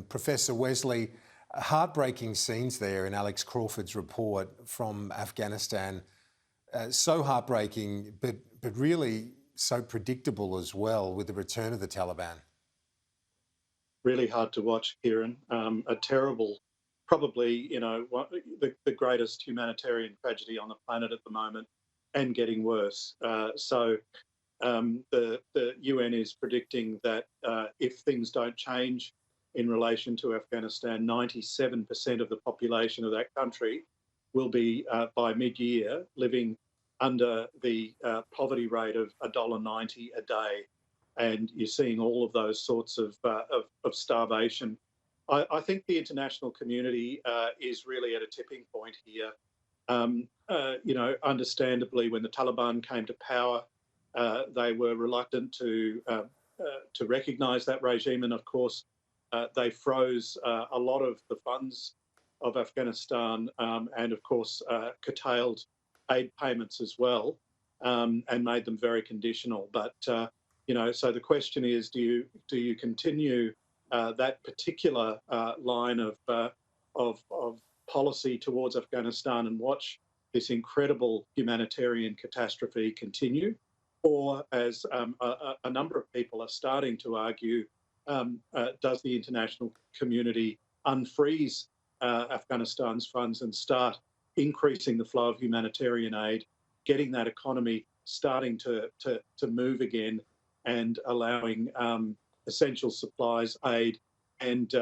Professor Wesley, heartbreaking scenes there in Alex Crawford's report from Afghanistan. So heartbreaking, but really so predictable as well with the return of the Taliban. Really hard to watch, Kieran. A terrible, probably, the greatest humanitarian tragedy on the planet at the moment, and getting worse. The UN is predicting that if things don't change in relation to Afghanistan, 97% of the population of that country will be, by mid-year, living under the poverty rate of $1.90 a day. And you're seeing all of those sorts of starvation. I think the international community is really at a tipping point here. Understandably, when the Taliban came to power, they were reluctant to recognise that regime, and of course, they froze a lot of the funds of Afghanistan, and of course, curtailed aid payments as well, and made them very conditional. But so the question is, do you continue that particular line of policy towards Afghanistan and watch this incredible humanitarian catastrophe continue? Or, as a number of people are starting to argue, does the international community unfreeze Afghanistan's funds and start increasing the flow of humanitarian aid, getting that economy starting to move again, and allowing essential supplies, aid, and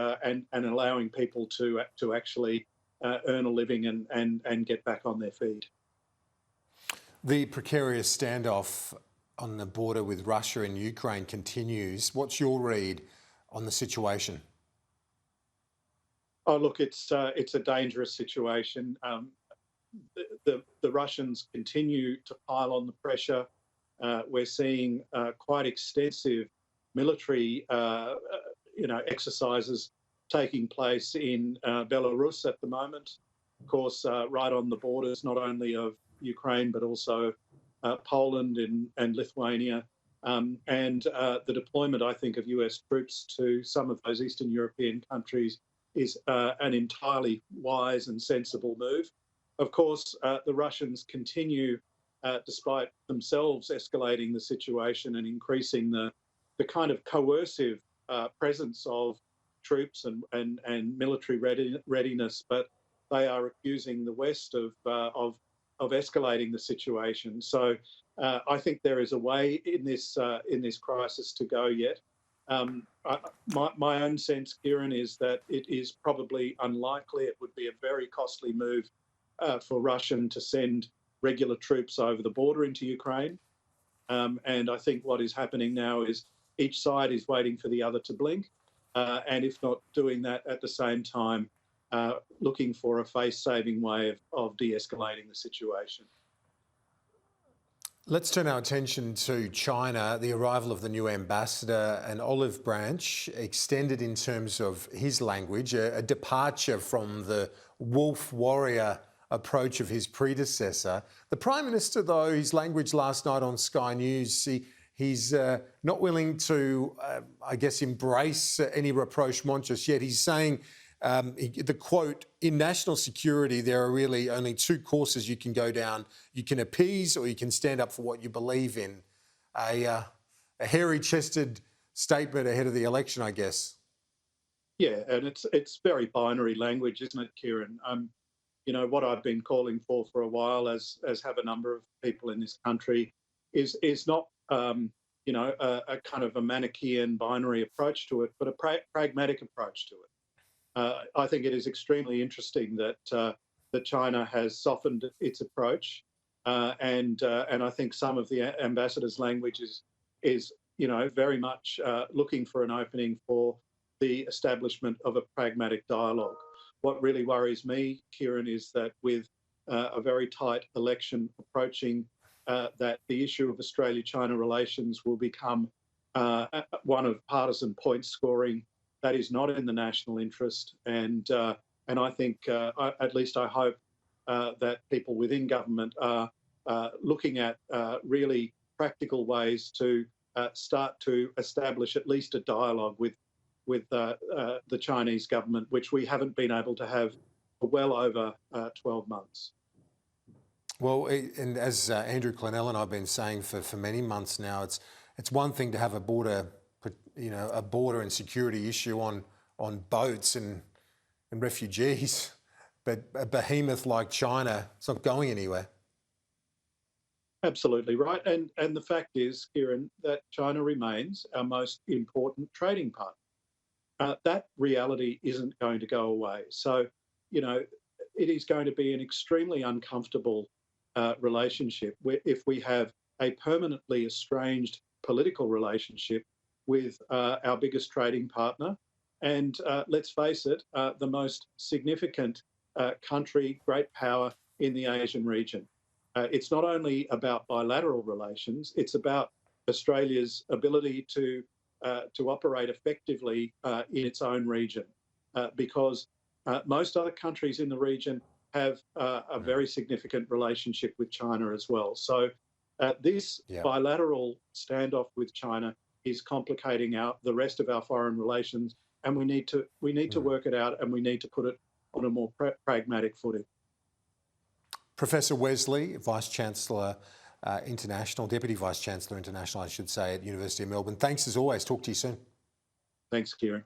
allowing people to actually earn a living and get back on their feet? The precarious standoff on the border with Russia and Ukraine continues. What's your read on the situation? Oh, look, it's a dangerous situation. The Russians continue to pile on the pressure. We're seeing quite extensive military, exercises taking place in Belarus at the moment. Of course, right on the borders, not only of Ukraine but also Poland and Lithuania, and the deployment, I think, of US troops to some of those Eastern European countries is an entirely wise and sensible move. Of course, the Russians continue, despite themselves escalating the situation and increasing the kind of coercive presence of troops and military readiness, but they are accusing the West of escalating the situation. So I think there is a way in this crisis to go yet. My own sense, Kieran, is that it is probably unlikely. It would be a very costly move for Russia to send regular troops over the border into Ukraine. And I think what is happening now is each side is waiting for the other to blink, and if not doing that at the same time, looking for a face-saving way of de-escalating the situation. Let's turn our attention to China. The arrival of the new ambassador, an olive branch, extended in terms of his language, a departure from the wolf warrior approach of his predecessor. The Prime Minister, though, his language last night on Sky News, he's not willing to, embrace any rapprochement just yet. He's saying, the quote, in national security, there are really only two courses you can go down. You can appease or you can stand up for what you believe in. A hairy-chested statement ahead of the election, I guess. Yeah, and it's very binary language, isn't it, Kieran? What I've been calling for a while, as have a number of people in this country, is not a kind of a Manichaean binary approach to it, but a pragmatic approach to it. I think it is extremely interesting that China has softened its approach, and I think some of the ambassador's language is very much looking for an opening for the establishment of a pragmatic dialogue. What really worries me, Kieran, is that with a very tight election approaching, that the issue of Australia-China relations will become one of partisan point scoring. That is not in the national interest, and I think, at least I hope, that people within government are looking at really practical ways to start to establish at least a dialogue with with the Chinese government, which we haven't been able to have for well over 12 months. Well, and as Andrew Clennell and I've been saying for many months now, it's one thing to have a border, a border and security issue on boats and refugees, but a behemoth like China, it's not going anywhere. Absolutely right. And the fact is, Kieran, that China remains our most important trading partner. That reality isn't going to go away. So, it is going to be an extremely uncomfortable relationship if we have a permanently estranged political relationship with our biggest trading partner. And let's face it, the most significant country, great power in the Asian region. It's not only about bilateral relations, it's about Australia's ability to operate effectively in its own region, because most other countries in the region have a very significant relationship with China as well. So this bilateral standoff with China is complicating the rest of our foreign relations, and we need to work it out, and we need to put it on a more pragmatic footing. Professor Wesley, Vice-Chancellor International, Deputy Vice-Chancellor International, I should say, at University of Melbourne. Thanks as always. Talk to you soon. Thanks, Kieran.